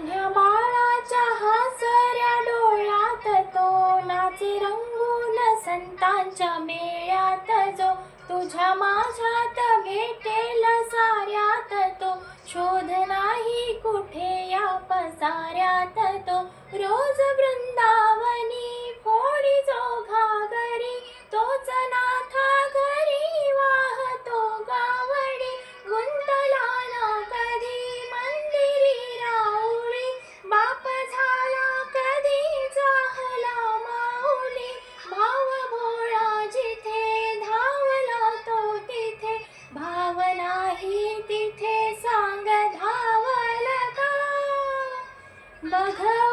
पान्ह्या बाळाच्या हसऱ्या डोळ्यात तो नाचे रंगून संतांच्या मेळ्यात जो तुझ्या माझ्यात भेटेल साऱ्यात तो शोध नाही कुठे या पसाऱ्यात तो रोज वृंदावनी फोडी जो घागरी तोच नाथा घरी वाहतो गावडी गुंतला ना कधी मंदिरी राऊळी बाप झाला कधी जाहला माऊली भाव भोळा जिथे धावला तो तिथे भाव नाही तिथे सांग धावल का बघ